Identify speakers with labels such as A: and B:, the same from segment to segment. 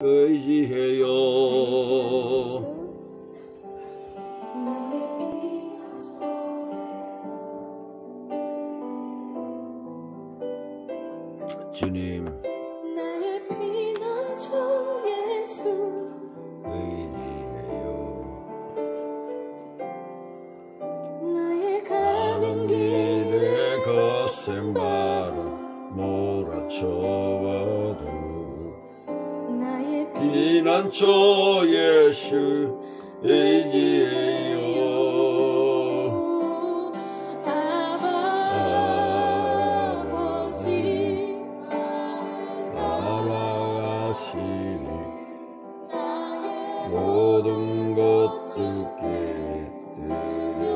A: 의지해요. 주님,
B: 나의 피난처 예수
A: 의지해요.
B: 나의 가는 길에
A: 거센 바람 몰아쳐와도
B: 나의
A: 피난처 예수 의지해요.
B: 아버지
A: 알아가시니 모든 것들께 드려요.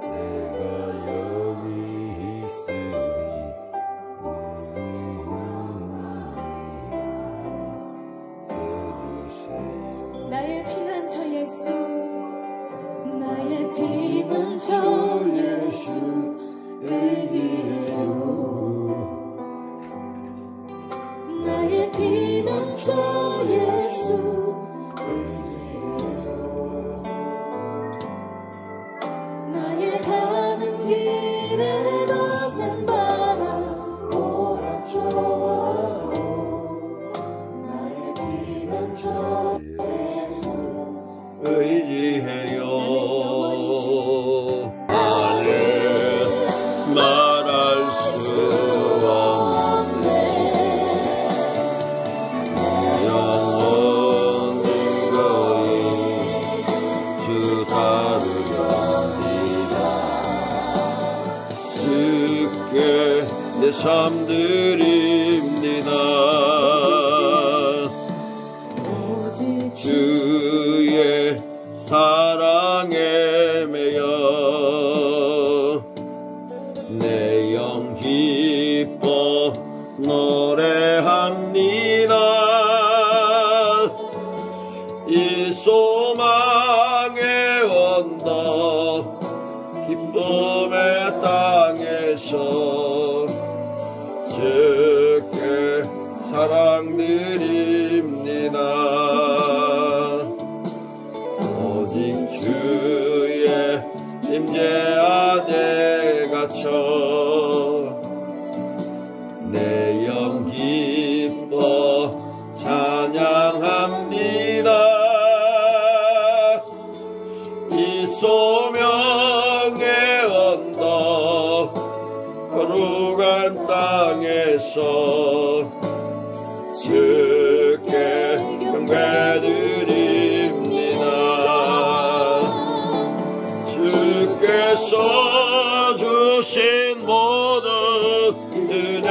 A: 내가 여기 있으니 써주세요.
B: 나의 피난처 예수 나의 피난처 예수 의지해요. 나의 피난처 예수 의지해요. 나의 가는 길에 거센 바람 몰아쳐와도 나의 피난처 예수
A: 의지해요.
B: 나는
A: 말할 수 없네. 영원히 거의 주 따르렵니다. 주께 내 삶 드립니다.
B: 오직
A: 주의 사랑에 매여 내 영 기뻐 노래합니다. 이 소망의 언덕 기쁨의 땅에서 주께 사랑드립니다. 오직 주의 임재 안에 갇혀 내 영 기뻐 찬양합니다. 이 소명의 언덕 거룩한 땅에서 주께 경배드립니다. 주께서 주신 모든 은혜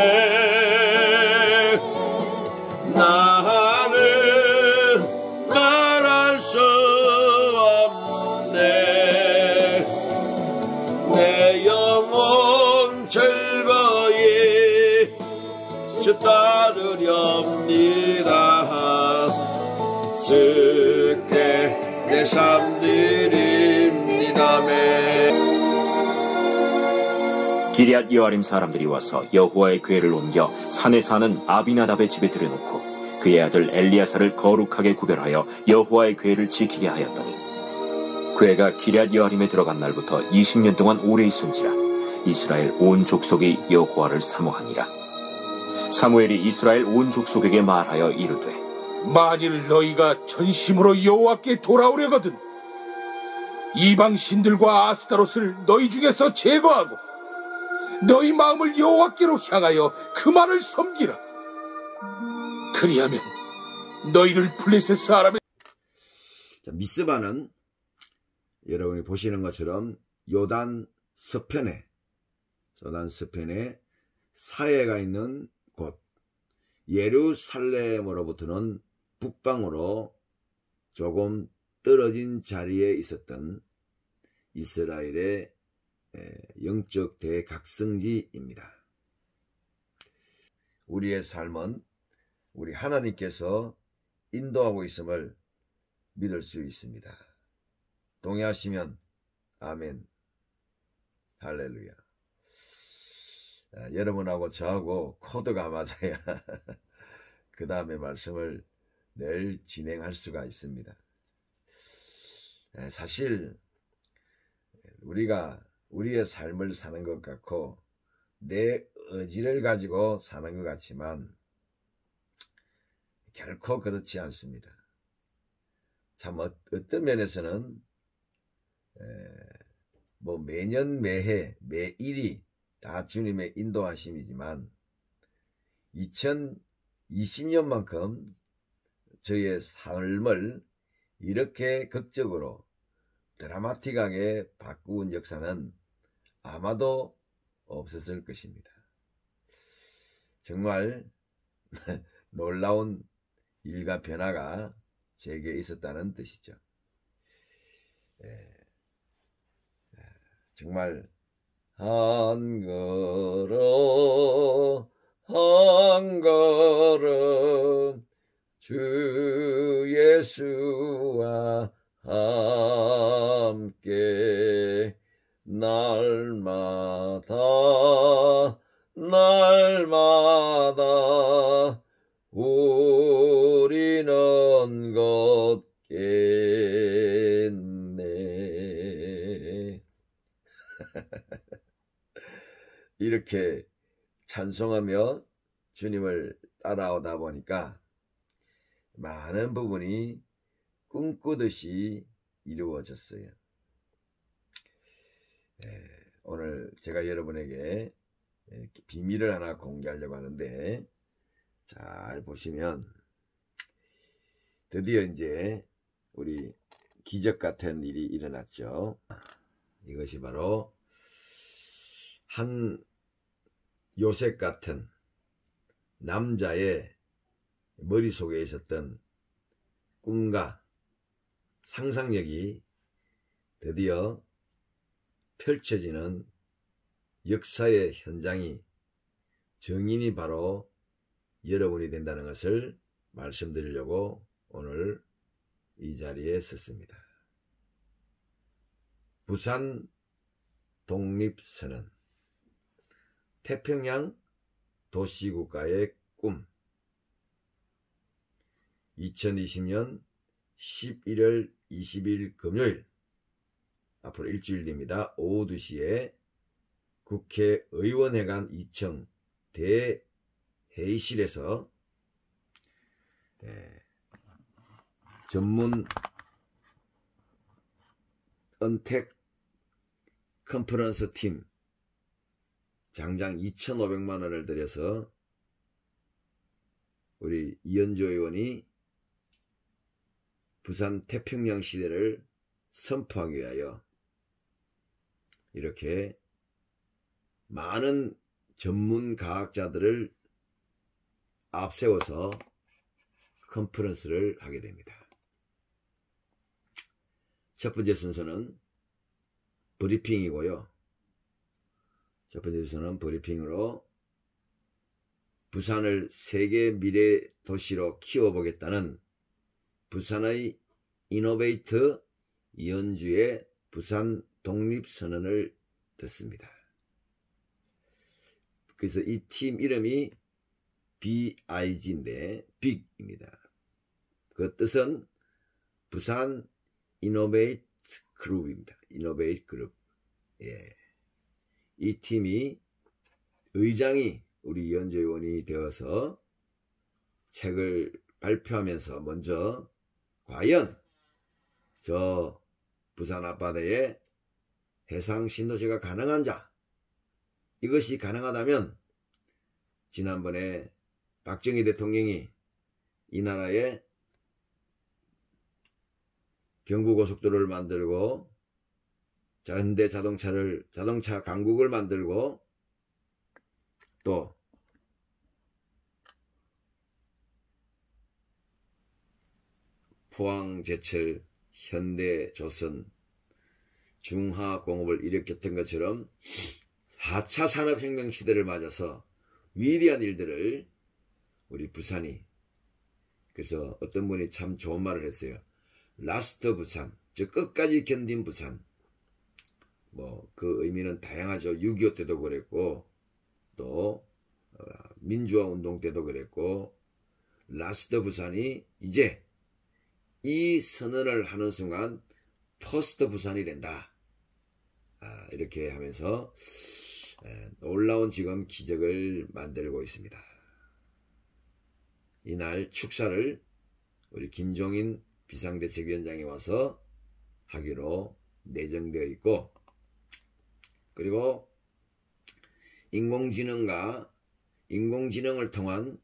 A: 나는 말할 수 없네. 내 영혼 즐거이 주 따르렵니다. 주께 내 삶 드립니다.
C: 기럇 여아림 사람들이 와서 여호와의 궤를 옮겨 산에 사는 아비나답의 집에 들여놓고 그의 아들 엘리야사를 거룩하게 구별하여 여호와의 궤를 지키게 하였더니 궤가 기럇 여아림에 들어간 날부터 20년 동안 오래 있은지라 이스라엘 온 족속이 여호와를 사모하니라. 사무엘이 이스라엘 온 족속에게 말하여 이르되
D: 만일 너희가 전심으로 여호와께 돌아오려거든 이방 신들과 아스타롯을 너희 중에서 제거하고 너희 마음을 여호와께로 향하여 그만을 섬기라. 그리하면 너희를 블레셋 사람의
A: 미스바는 여러분이 보시는 것처럼 요단 서편에 사해가 있는 곳 예루살렘으로부터는 북방으로 조금 떨어진 자리에 있었던 이스라엘의 영적 대각성지입니다. 우리의 삶은 우리 하나님께서 인도하고 있음을 믿을 수 있습니다. 동의하시면 아멘. 할렐루야. 여러분하고 저하고 코드가 맞아야 그 다음에 말씀을 늘 진행할 수가 있습니다. 사실 우리가 우리의 삶을 사는 것 같고 내 의지를 가지고 사는 것 같지만 결코 그렇지 않습니다. 참 어떤 면에서는 뭐 매년 매해 매일이 다 주님의 인도하심이지만 2020년만큼 저의 삶을 이렇게 극적으로 드라마틱하게 바꾼 역사는 아마도 없었을 것입니다. 정말 놀라운 일과 변화가 제게 있었다는 뜻이죠. 정말 한 걸음 한 걸음 주 예수와 함께 날마다 우리는 걷겠네. 이렇게 찬송하며 주님을 따라오다 보니까 많은 부분이 꿈꾸듯이 이루어졌어요. 오늘 제가 여러분에게 비밀을 하나 공개하려고 하는데, 잘 보시면 드디어 이제 우리 기적 같은 일이 일어났죠. 이것이 바로 한 요셉 같은 남자의 머릿속에 있었던 꿈과 상상력이 드디어 펼쳐지는 역사의 현장이 증인이 바로 여러분이 된다는 것을 말씀드리려고 오늘 이 자리에 섰습니다. 부산 독립선언, 태평양 도시국가의 꿈. 2020년 11월 20일 금요일, 앞으로 일주일 뒤입니다. 오후 2시에 국회의원회관 2층 대회의실에서 전문 언택 컨퍼런스 팀 장장 2,500만 원을 들여서 우리 이현주 의원이 부산 태평양 시대를 선포하기 위하여 이렇게 많은 전문 과학자들을 앞세워서 컨퍼런스를 하게 됩니다. 첫 번째 순서는 브리핑이고요. 첫 번째 순서는 브리핑으로 부산을 세계 미래 도시로 키워보겠다는 부산의 이노베이터 이현주의 부산 독립선언을 듣습니다. 그래서 이 팀 이름이 BIG인데 빅입니다. 그 뜻은 부산 이노베이트 그룹입니다. 이노베이트 그룹. 이 팀이 의장이 우리 이현주 의원이 되어서 책을 발표하면서 먼저 과연 저 부산 앞바다에 해상 신도시가 가능한 자, 이것이 가능하다면 지난번에 박정희 대통령이 이 나라에 경부고속도로를 만들고 현대 자동차 강국을 만들고 또 포항제철, 현대조선, 중화공업을 일으켰던 것처럼 4차 산업혁명 시대를 맞아서 위대한 일들을 우리 부산이, 그래서 어떤 분이 참 좋은 말을 했어요. 라스트 부산, 즉 끝까지 견딘 부산. 뭐 그 의미는 다양하죠. 6.25 때도 그랬고 또 민주화 운동 때도 그랬고, 라스트 부산이 이제 이 선언을 하는 순간 퍼스트 부산이 된다. 이렇게 하면서 놀라운 지금 기적을 만들고 있습니다. 이날 축사를 우리 김종인 비상대책위원장이 와서 하기로 내정되어 있고, 그리고 인공지능을 통한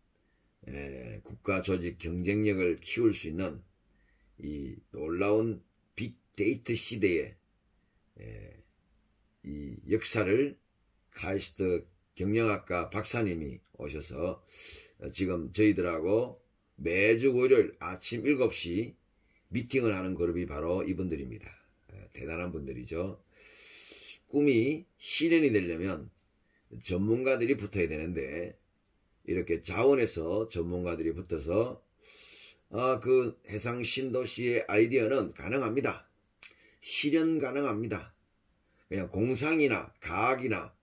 A: 국가 조직 경쟁력을 키울 수 있는 이 놀라운 빅데이터 시대에 이 역사를 카이스트 경영학과 박사님이 오셔서 지금 저희들하고 매주 월요일 아침 7시 미팅을 하는 그룹이 바로 이분들입니다. 대단한 분들이죠. 꿈이 실현이 되려면 전문가들이 붙어야 되는데, 이렇게 자원에서 전문가들이 붙어서 그 해상 신도시의 아이디어는 가능합니다. 실현 가능합니다. 그냥 공상이나 과학이나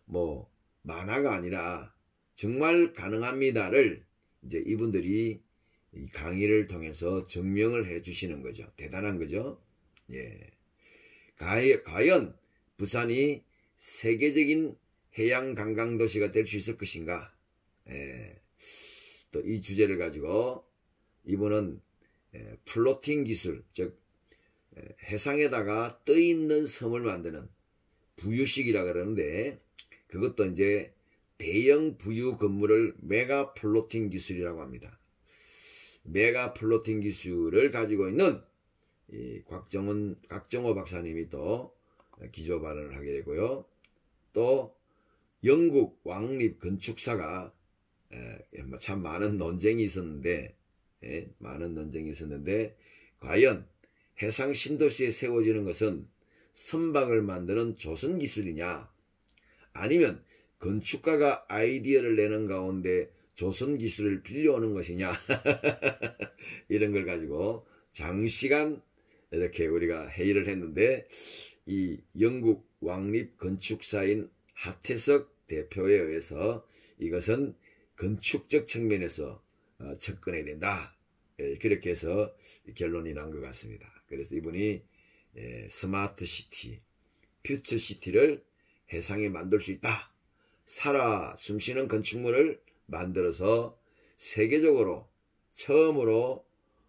A: 뭐 만화가 아니라 정말 가능합니다를 이제 이분들이 이 강의를 통해서 증명을 해 주시는 거죠. 대단한 거죠. 예. 과연 부산이 세계적인 해양 관광 도시가 될 수 있을 것인가? 또 이 주제를 가지고 이분은 플로팅 기술, 즉 해상에다가 떠 있는 섬을 만드는 부유식이라 그러는데, 그것도 이제 대형 부유 건물을 메가 플로팅 기술이라고 합니다. 메가 플로팅 기술을 가지고 있는 이 곽정호 박사님이 또 기조 발언을 하게 되고요. 또 영국 왕립 건축사가 참 많은 논쟁이 있었는데, 과연 해상 신도시에 세워지는 것은 선박을 만드는 조선 기술이냐, 아니면 건축가가 아이디어를 내는 가운데 조선 기술을 빌려오는 것이냐 이런 걸 가지고 장시간 이렇게 우리가 회의를 했는데, 이 영국 왕립 건축사인 하태석 대표에 의해서 이것은 건축적 측면에서 접근해야 된다. 그렇게 해서 결론이 난 것 같습니다. 그래서 이분이 스마트 시티, 퓨처 시티를 해상에 만들 수 있다. 살아 숨쉬는 건축물을 만들어서 세계적으로 처음으로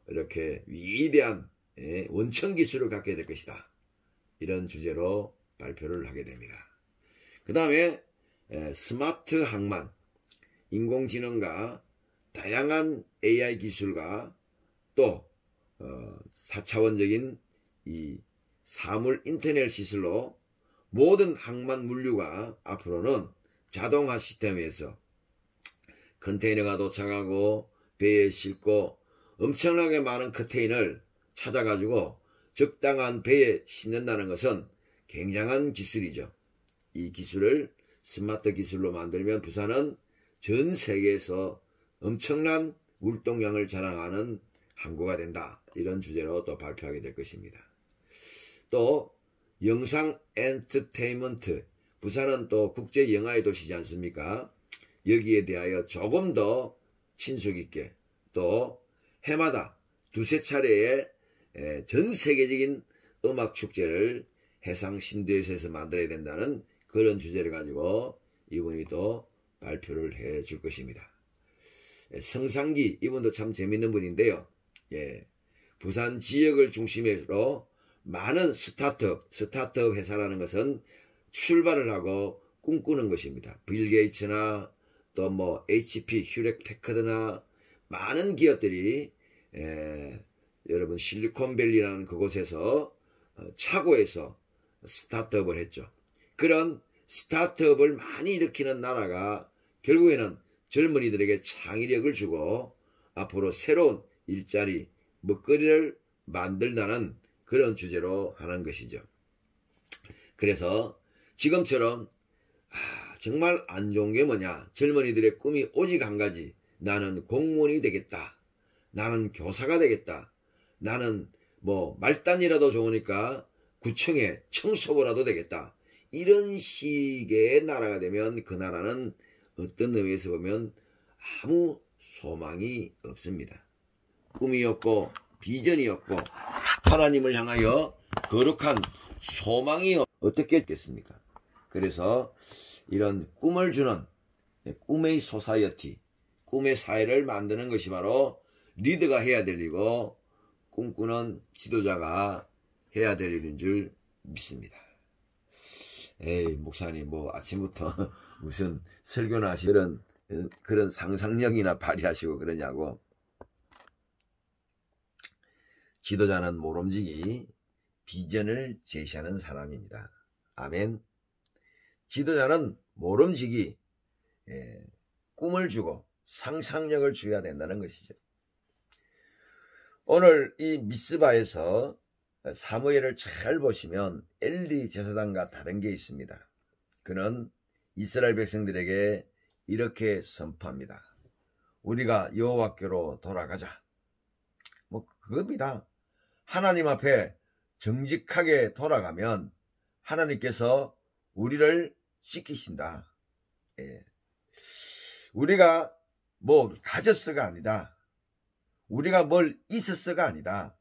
A: 이렇게 위대한 원천 기술을 갖게 될 것이다. 이런 주제로 발표를 하게 됩니다. 그 다음에 스마트 항만, 인공지능과 다양한 AI 기술과 또 4차원적인 이 사물 인터넷 시설로 모든 항만 물류가 앞으로는 자동화 시스템에서 컨테이너가 도착하고 배에 싣고 엄청나게 많은 컨테이너를 찾아가지고 적당한 배에 싣는다는 것은 굉장한 기술이죠. 이 기술을 스마트 기술로 만들면 부산은 전 세계에서 엄청난 물동량을 자랑하는 항구가 된다. 이런 주제로 또 발표하게 될 것입니다. 또 영상 엔터테인먼트, 부산은 또 국제 영화의 도시지 않습니까? 여기에 대하여 조금 더 친숙 있게, 또 해마다 두세 차례의 전 세계적인 음악 축제를 해상 신도시에서 만들어야 된다는 그런 주제를 가지고 이분이 또 발표를 해 줄 것입니다. 성상기, 이분도 참 재밌는 분인데요. 부산 지역을 중심으로 많은 스타트업 회사라는 것은 출발을 하고 꿈꾸는 것입니다. 빌 게이츠나 또 뭐 HP, 휴렛 패커드나 많은 기업들이 여러분 실리콘밸리라는 그곳에서 차고에서 스타트업을 했죠. 그런 스타트업을 많이 일으키는 나라가 결국에는 젊은이들에게 창의력을 주고 앞으로 새로운 일자리, 먹거리를 만들다는 그런 주제로 하는 것이죠. 그래서 지금처럼 정말 안 좋은 게 뭐냐, 젊은이들의 꿈이 오직 한 가지, 나는 공무원이 되겠다, 나는 교사가 되겠다, 나는 뭐 말단이라도 좋으니까 구청에 청소부라도 되겠다, 이런 식의 나라가 되면 그 나라는 어떤 의미에서 보면 아무 소망이 없습니다. 꿈이 없고 비전이 없고 하나님을 향하여 거룩한 소망이 어떻게 있겠습니까? 그래서 이런 꿈을 주는 꿈의 소사이어티, 꿈의 사회를 만드는 것이 바로 리더가 해야 될 일이고 꿈꾸는 지도자가 해야 될 일인 줄 믿습니다. 에이, 목사님 뭐 아침부터 무슨 설교나 하시는 그런 상상력이나 발휘하시고 그러냐고. 지도자는 모름지기 비전을 제시하는 사람입니다. 아멘. 지도자는 모름지기 꿈을 주고 상상력을 줘야 된다는 것이죠. 오늘 이 미스바에서 사무엘을 잘 보시면 엘리 제사장과 다른 게 있습니다. 그는 이스라엘 백성들에게 이렇게 선포합니다. 우리가 여호와께로 돌아가자. 뭐 그겁니다. 하나님 앞에 정직하게 돌아가면 하나님께서 우리를 지키신다. 예. 우리가 뭐 가졌어가 아니다. 우리가 뭘 있었어가 아니다.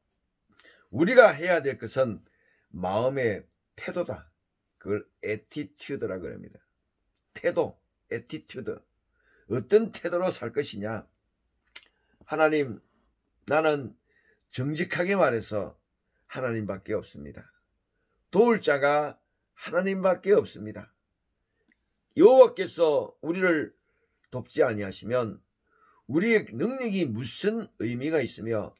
A: 우리가 해야 될 것은 마음의 태도다. 그걸 애티튜드라 그럽니다. 태도, 애티튜드. 어떤 태도로 살 것이냐. 하나님, 나는 정직하게 말해서 하나님밖에 없습니다. 도울 자가 하나님밖에 없습니다. 여호와께서 우리를 돕지 아니하시면 우리의 능력이 무슨 의미가 있으며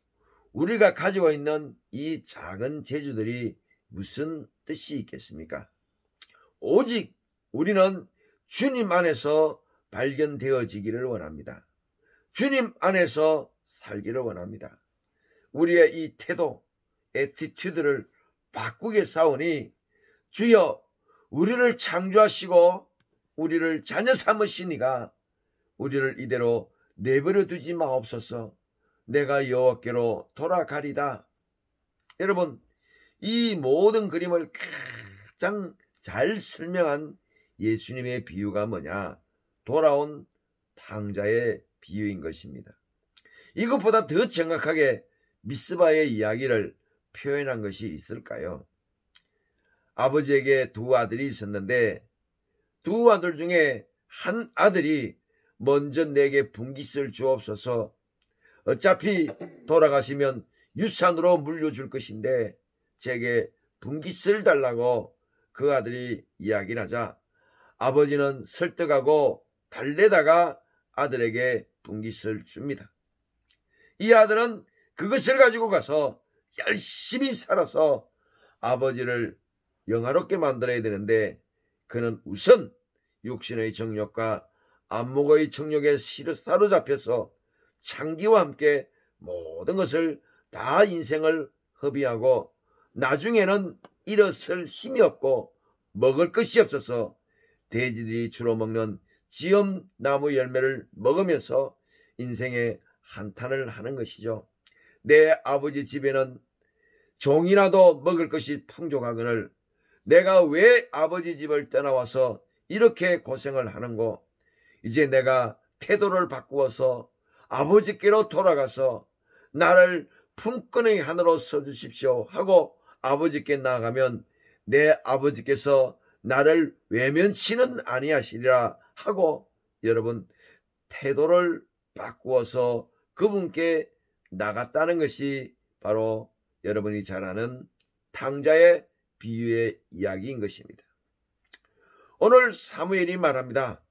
A: 우리가 가지고 있는 이 작은 재주들이 무슨 뜻이 있겠습니까? 오직 우리는 주님 안에서 발견되어지기를 원합니다. 주님 안에서 살기를 원합니다. 우리의 이 태도, 애티튜드를 바꾸게 싸우니 주여 우리를 창조하시고 우리를 자녀 삼으시니가 우리를 이대로 내버려 두지 마옵소서. 내가 여호와께로 돌아가리다. 여러분, 이 모든 그림을 가장 잘 설명한 예수님의 비유가 뭐냐? 돌아온 탕자의 비유인 것입니다. 이것보다 더 정확하게 미스바의 이야기를 표현한 것이 있을까요? 아버지에게 두 아들이 있었는데 두 아들 중에 한 아들이 먼저 내게 분깃을 주옵소서. 어차피 돌아가시면 유산으로 물려줄 것인데 제게 분깃을 달라고 그 아들이 이야기를 하자 아버지는 설득하고 달래다가 아들에게 분깃을 줍니다. 이 아들은 그것을 가지고 가서 열심히 살아서 아버지를 영화롭게 만들어야 되는데 그는 우선 육신의 정욕과 안목의 정욕에 사로잡혀서 창기와 함께 모든 것을 다 인생을 허비하고 나중에는 일어설 힘이 없고 먹을 것이 없어서 돼지들이 주로 먹는 지엄나무 열매를 먹으면서 인생의 한탄을 하는 것이죠. 내 아버지 집에는 종이라도 먹을 것이 풍족하거늘 내가 왜 아버지 집을 떠나와서 이렇게 고생을 하는고 이제 내가 태도를 바꾸어서 아버지께로 돌아가서 나를 품꾼의 하늘로 써주십시오 하고 아버지께 나아가면 내 아버지께서 나를 외면치는 아니하시리라 하고 여러분 태도를 바꾸어서 그분께 나갔다는 것이 바로 여러분이 잘 아는 탕자의 비유의 이야기인 것입니다. 오늘 사무엘이 말합니다.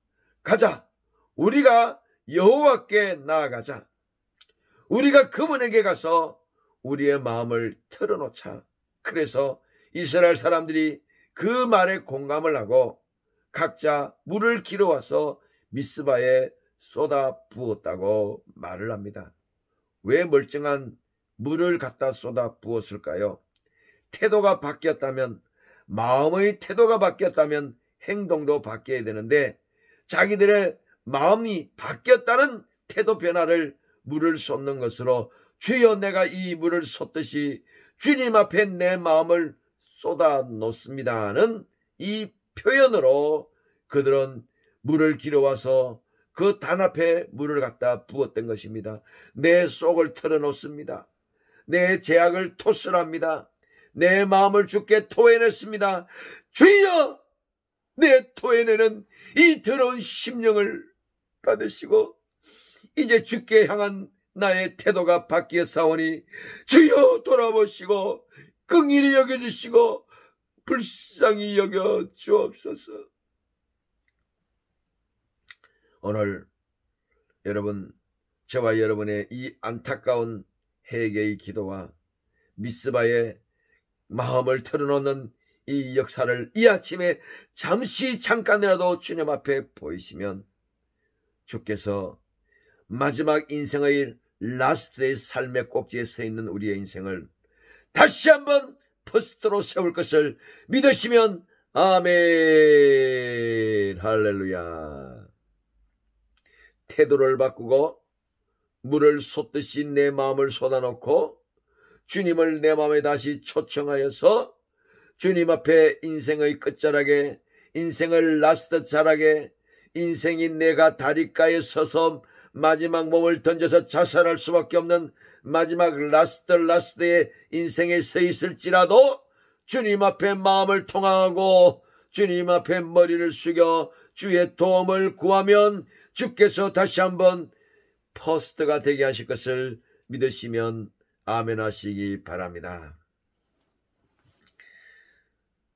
A: 가자. 우리가 여호와께 나아가자. 우리가 그분에게 가서 우리의 마음을 털어놓자. 그래서 이스라엘 사람들이 그 말에 공감을 하고 각자 물을 길어와서 미스바에 쏟아 부었다고 말을 합니다. 왜 멀쩡한 물을 갖다 쏟아 부었을까요? 태도가 바뀌었다면, 마음의 태도가 바뀌었다면 행동도 바뀌어야 되는데 자기들의 마음이 바뀌었다는 태도 변화를 물을 쏟는 것으로 주여 내가 이 물을 쏟듯이 주님 앞에 내 마음을 쏟아 놓습니다는 이 표현으로 그들은 물을 길어와서 그 단앞에 물을 갖다 부었던 것입니다. 내 속을 털어놓습니다. 내 죄악을 토설합니다. 내 마음을 주께 토해냈습니다. 주여, 내 토해내는 이 더러운 심령을 받으시고 이제 주께 향한 나의 태도가 바뀌었사오니 주여 돌아보시고 긍휼히 여겨주시고 불쌍히 여겨 주옵소서. 오늘 여러분, 저와 여러분의 이 안타까운 회개의 기도와 미스바의 마음을 털어놓는 이 역사를 이 아침에 잠시 잠깐이라도 주님 앞에 보이시면 주께서 마지막 인생의 라스트의 삶의 꼭지에 서 있는 우리의 인생을 다시 한번 퍼스트로 세울 것을 믿으시면 아멘. 할렐루야. 태도를 바꾸고 물을 쏟듯이 내 마음을 쏟아놓고 주님을 내 마음에 다시 초청하여서 주님 앞에 인생의 끝자락에, 인생을 라스트 자락에, 인생이 내가 다리가에 서서 마지막 몸을 던져서 자살할 수밖에 없는 마지막 라스트의 인생에 서 있을지라도 주님 앞에 마음을 통하고 주님 앞에 머리를 숙여 주의 도움을 구하면 주께서 다시 한번 퍼스트가 되게 하실 것을 믿으시면 아멘 하시기 바랍니다.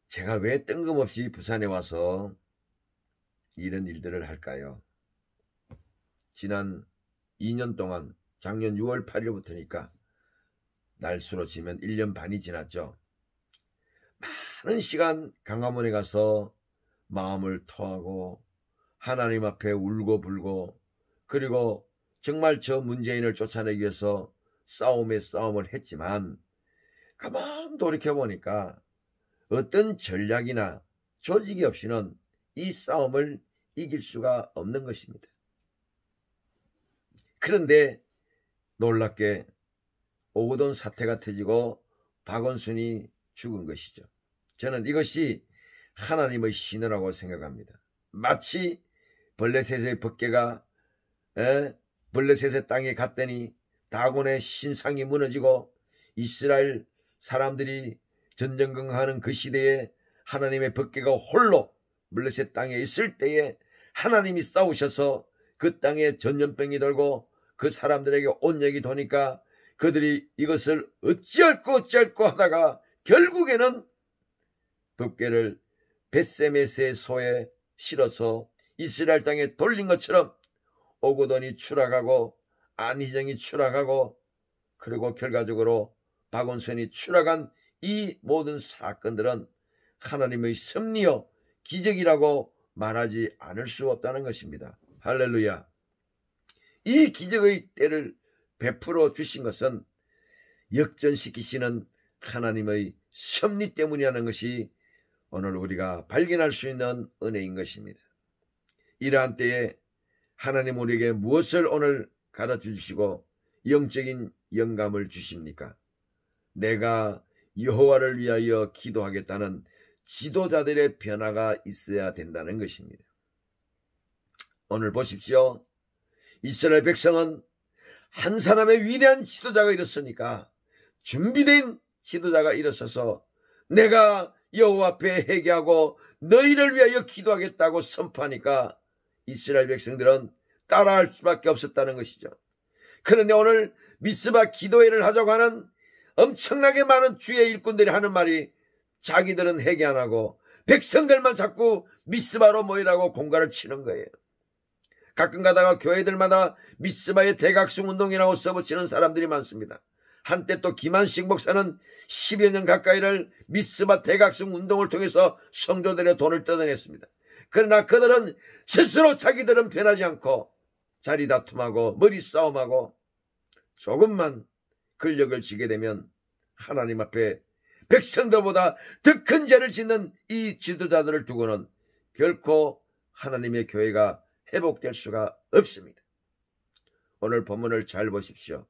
A: 제가 왜 뜬금없이 부산에 와서 이런 일들을 할까요? 지난 2년 동안 작년 6월 8일부터니까 날수로 치면 1년 반이 지났죠. 많은 시간 강화문에 가서 마음을 토하고 하나님 앞에 울고불고 그리고 정말 저 문재인을 쫓아내기 위해서 싸움에 싸움을 했지만 가만 돌이켜보니까 어떤 전략이나 조직이 없이는 이 싸움을 이길 수가 없는 것입니다. 그런데 놀랍게 오거돈 사태가 터지고 박원순이 죽은 것이죠. 저는 이것이 하나님의 신호라고 생각합니다. 마치 블레셋의 법궤가 블레셋의 땅에 갔더니 다곤의 신상이 무너지고 이스라엘 사람들이 전전긍긍하는 그 시대에 하나님의 법궤가 홀로 블레셋 땅에 있을 때에 하나님이 싸우셔서 그 땅에 전염병이 돌고 그 사람들에게 온역이 도니까 그들이 이것을 어찌할꼬 하다가 결국에는 법궤를 벳세메스의 소에 실어서 이스라엘 땅에 돌린 것처럼 오고돈이 추락하고 안희정이 추락하고 그리고 결과적으로 박원순이 추락한 이 모든 사건들은 하나님의 섭리요 기적이라고 말하지 않을 수 없다는 것입니다. 할렐루야. 이 기적의 때를 베풀어 주신 것은 역전시키시는 하나님의 섭리 때문이라는 것이 오늘 우리가 발견할 수 있는 은혜인 것입니다. 이러한 때에 하나님 우리에게 무엇을 오늘 가르쳐 주시고 영적인 영감을 주십니까? 내가 여호와를 위하여 기도하겠다는 지도자들의 변화가 있어야 된다는 것입니다. 오늘 보십시오. 이스라엘 백성은 한 사람의 위대한 지도자가 일었으니까 준비된 지도자가 일어서서 내가 여호와 앞에 회개하고 너희를 위하여 기도하겠다고 선포하니까 이스라엘 백성들은 따라할 수밖에 없었다는 것이죠. 그런데 오늘 미스바 기도회를 하자고 하는 엄청나게 많은 주의 일꾼들이 하는 말이 자기들은 회개 안 하고 백성들만 자꾸 미스바로 모이라고 공갈을 치는 거예요. 가끔 가다가 교회들마다 미스바의 대각성 운동이라고 써붙이는 사람들이 많습니다. 한때 또 김한식 목사는 10여 년 가까이를 미스바 대각성 운동을 통해서 성도들의 돈을 뜯어냈습니다. 그러나 그들은 스스로 자기들은 변하지 않고 자리 다툼하고 머리 싸움하고 조금만 권력을 쥐게 되면 하나님 앞에 백성들보다 더 큰 죄를 짓는 이 지도자들을 두고는 결코 하나님의 교회가 회복될 수가 없습니다. 오늘 본문을 잘 보십시오.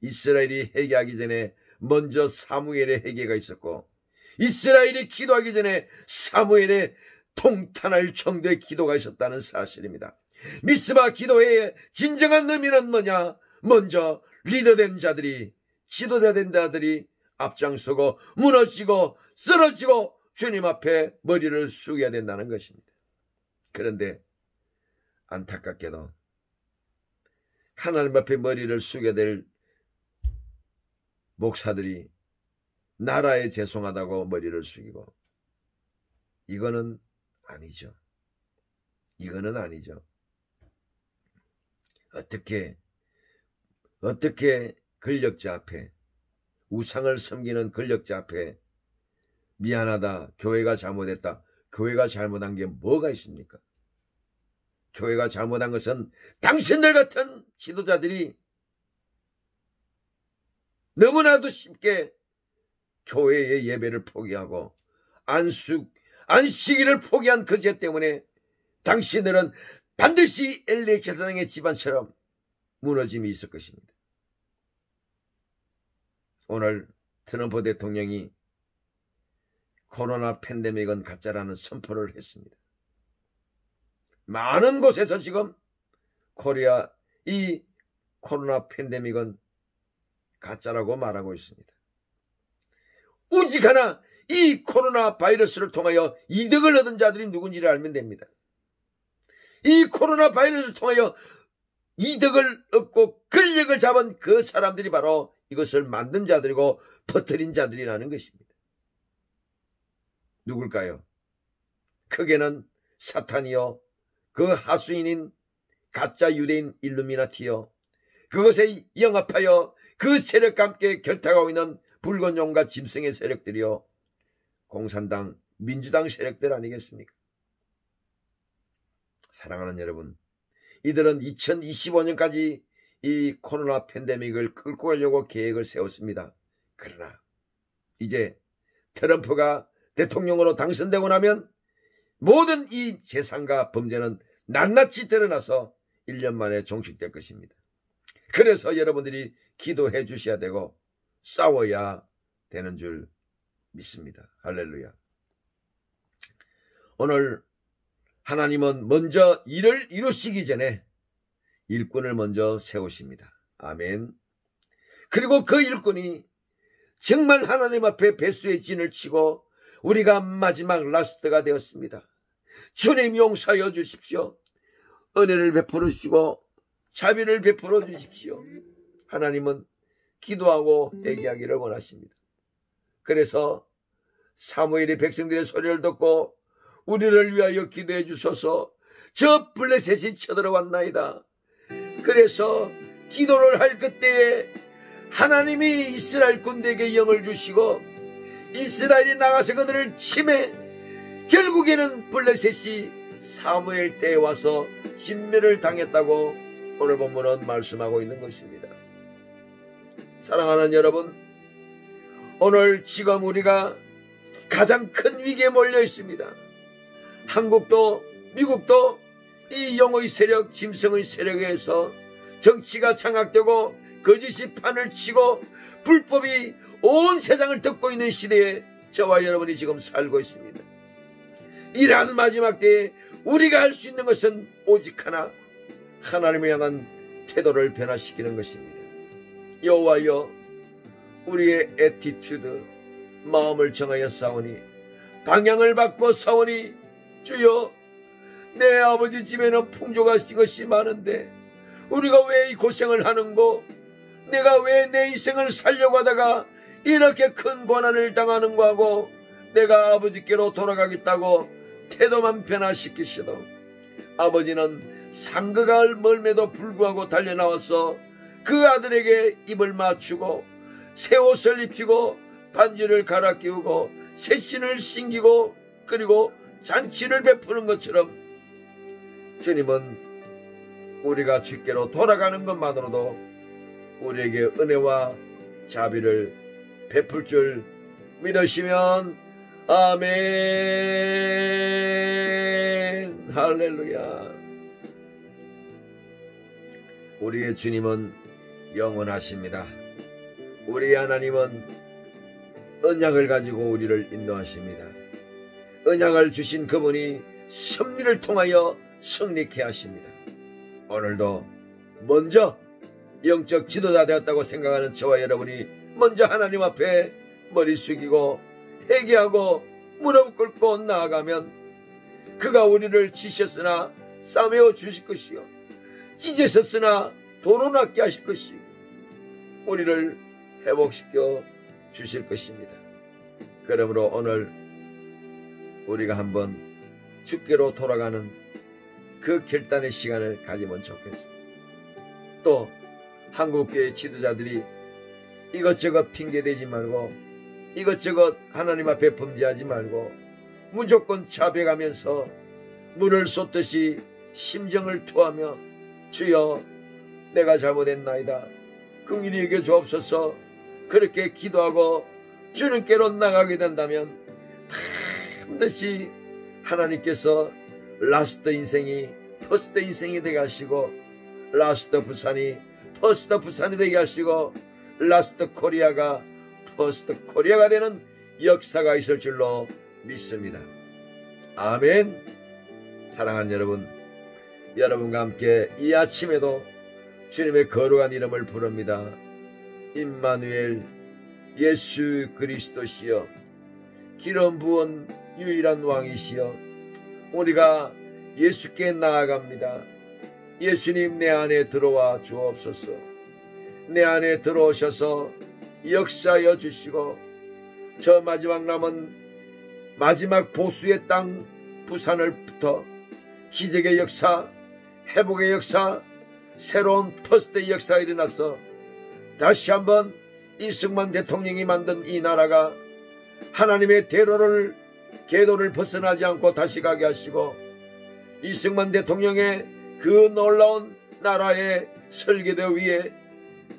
A: 이스라엘이 회개하기 전에 먼저 사무엘의 회개가 있었고 이스라엘이 기도하기 전에 사무엘의 통탄할 정도의 기도가 있었다는 사실입니다. 미스바 기도회의 진정한 의미는 뭐냐? 먼저 리더된 자들이, 지도자된 자들이 앞장서고 무너지고 쓰러지고 주님 앞에 머리를 숙여야 된다는 것입니다. 그런데 안타깝게도 하나님 앞에 머리를 숙여야 될 목사들이 나라에 죄송하다고 머리를 숙이고, 이거는 아니죠. 이거는 아니죠. 어떻게 권력자 앞에, 우상을 섬기는 권력자 앞에 미안하다, 교회가 잘못했다, 교회가 잘못한 게 뭐가 있습니까? 교회가 잘못한 것은 당신들 같은 지도자들이 너무나도 쉽게 교회의 예배를 포기하고 안식일을 포기한 그 죄 때문에 당신들은 반드시 엘리 제사장의 집안처럼 무너짐이 있을 것입니다. 오늘 트럼프 대통령이 코로나 팬데믹은 가짜라는 선포를 했습니다. 많은 곳에서 지금 이 코로나 팬데믹은 가짜라고 말하고 있습니다. 오직 하나, 이 코로나 바이러스를 통하여 이득을 얻은 자들이 누군지를 알면 됩니다. 이 코로나 바이러스를 통하여 이득을 얻고 권력을 잡은 그 사람들이 바로 이것을 만든 자들이고 퍼뜨린 자들이라는 것입니다. 누굴까요? 크게는 사탄이요, 그 하수인인 가짜 유대인 일루미나티요, 그것에 영합하여 그 세력과 함께 결탁하고 있는 붉은 용과 짐승의 세력들이요, 공산당, 민주당 세력들 아니겠습니까? 사랑하는 여러분, 이들은 2025년까지 이 코로나 팬데믹을 끌고 가려고 계획을 세웠습니다. 그러나 이제 트럼프가 대통령으로 당선되고 나면 모든 이 재산과 범죄는 낱낱이 드러나서 1년 만에 종식될 것입니다. 그래서 여러분들이 기도해 주셔야 되고 싸워야 되는 줄 믿습니다. 할렐루야. 오늘 하나님은 먼저 일을 이루시기 전에 일꾼을 먼저 세우십니다. 아멘. 그리고 그 일꾼이 정말 하나님 앞에 배수의 진을 치고 우리가 마지막 라스트가 되었습니다. 주님 용서하여 주십시오. 은혜를 베풀어 주시고 자비를 베풀어 주십시오. 하나님은 기도하고 회개하기를 원하십니다. 그래서 사무엘이 백성들의 소리를 듣고 우리를 위하여 기도해 주소서, 저 블레셋이 쳐들어왔나이다. 그래서 기도를 할 그때에 하나님이 이스라엘 군대에게 영을 주시고 이스라엘이 나가서 그들을 치매 결국에는 블레셋이 사무엘 때에 와서 진멸을 당했다고 오늘 본문은 말씀하고 있는 것입니다. 사랑하는 여러분, 오늘 지금 우리가 가장 큰 위기에 몰려 있습니다. 한국도 미국도 이 영의 세력, 짐승의 세력에 의해서 정치가 장악되고 거짓이 판을 치고 불법이 온 세상을 덮고 있는 시대에 저와 여러분이 지금 살고 있습니다. 이러한 마지막 때에 우리가 할 수 있는 것은 오직 하나, 하나님을 향한 태도를 변화시키는 것입니다. 여호와여, 우리의 애티튜드, 마음을 정하여 싸우니, 방향을 바꿔 싸우니, 주여, 내 아버지 집에는 풍족하신 것이 많은데 우리가 왜 이 고생을 하는고, 내가 왜 내 인생을 살려고 하다가 이렇게 큰 고난을 당하는고 하고 내가 아버지께로 돌아가겠다고 태도만 변화시키시도, 아버지는 상그가 멀매도 불구하고 달려나와서 그 아들에게 입을 맞추고 새 옷을 입히고 반지를 갈아 끼우고 새 신을 신기고 그리고 잔치를 베푸는 것처럼 주님은 우리가 주께로 돌아가는 것만으로도 우리에게 은혜와 자비를 베풀 줄 믿으시면 아멘. 할렐루야. 우리의 주님은 영원하십니다. 우리의 하나님은 언약을 가지고 우리를 인도하십니다. 언약을 주신 그분이 섭리를 통하여 승리케 하십니다. 오늘도 먼저 영적 지도자 되었다고 생각하는 저와 여러분이 먼저 하나님 앞에 머리 숙이고 회개하고 무릎 꿇고 나아가면 그가 우리를 치셨으나 싸매어 주실 것이요 찢으셨으나 도로낫게 하실 것이요 우리를 회복시켜 주실 것입니다. 그러므로 오늘 우리가 한번 주께로 돌아가는 그 결단의 시간을 가지면 좋겠습니다. 또 한국교회 지도자들이 이것저것 핑계대지 말고 이것저것 하나님 앞에 범죄하지 말고 무조건 자백하면서 물을 쏟듯이 심정을 토하며 주여 내가 잘못했나이다 긍휼히 여겨 주옵소서 그렇게 기도하고 주님께로 나가게 된다면 반드시 하나님께서 라스트 인생이 퍼스트 인생이 되게 하시고 라스트 부산이 퍼스트 부산이 되게 하시고 라스트 코리아가 퍼스트 코리아가 되는 역사가 있을 줄로 믿습니다. 아멘. 사랑하는 여러분, 여러분과 함께 이 아침에도 주님의 거룩한 이름을 부릅니다. 임마누엘 예수 그리스도시여 기름 부은 유일한 왕이시여 우리가 예수께 나아갑니다. 예수님 내 안에 들어와 주옵소서. 내 안에 들어오셔서 역사하여 주시고 저 마지막 남은 마지막 보수의 땅 부산을부터 기적의 역사, 회복의 역사, 새로운 퍼스트의 역사가 일어나서 다시 한번 이승만 대통령이 만든 이 나라가 하나님의 계도를 벗어나지 않고 다시 가게 하시고 이승만 대통령의 그 놀라운 나라의 설계도 위에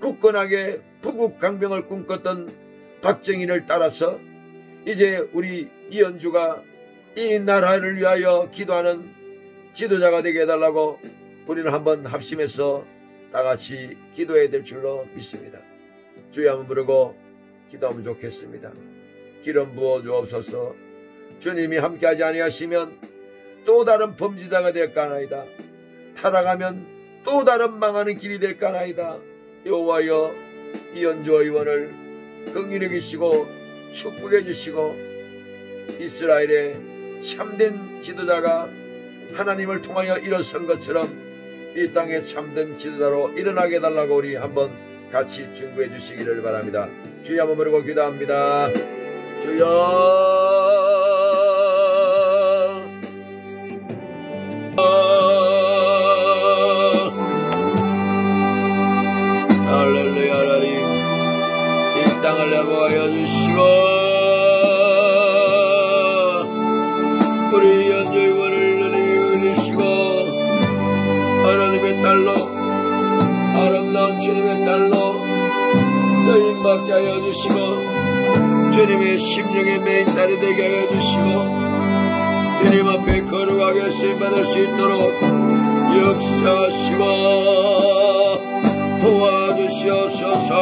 A: 굳건하게 부국강병을 꿈꿨던 박정희를 따라서 이제 우리 이현주가 이 나라를 위하여 기도하는 지도자가 되게 해달라고 우리는 한번 합심해서 다같이 기도해야 될 줄로 믿습니다. 주여 한번 부르고 기도하면 좋겠습니다. 기름 부어 주옵소서. 주님이 함께하지 아니하시면 또 다른 범죄자가 될까나이다. 타락하면 또 다른 망하는 길이 될까나이다. 여호와여 이현주 의원을 긍휼히 여기시고 축복해 주시고 이스라엘의 참된 지도자가 하나님을 통하여 일어선 것처럼 이 땅에 참된 지도자로 일어나게 해달라고 우리 한번 같이 중보해 주시기를 바랍니다. 주여 한번 부르고 기도합니다. 주여 할렐루야 하나님 이 땅을 내보하여 주시고 우리 현주 의원을 누리게 주시고 하나님의 딸로 아름다운 주님의 딸로 쓰임받게 하여 주시고 주님의 심령의 메인 딸이 되게 하여 주시고 주님 앞에 거룩하게 쓰임받을 수 있도록 역사하시고 도와주시옵소서.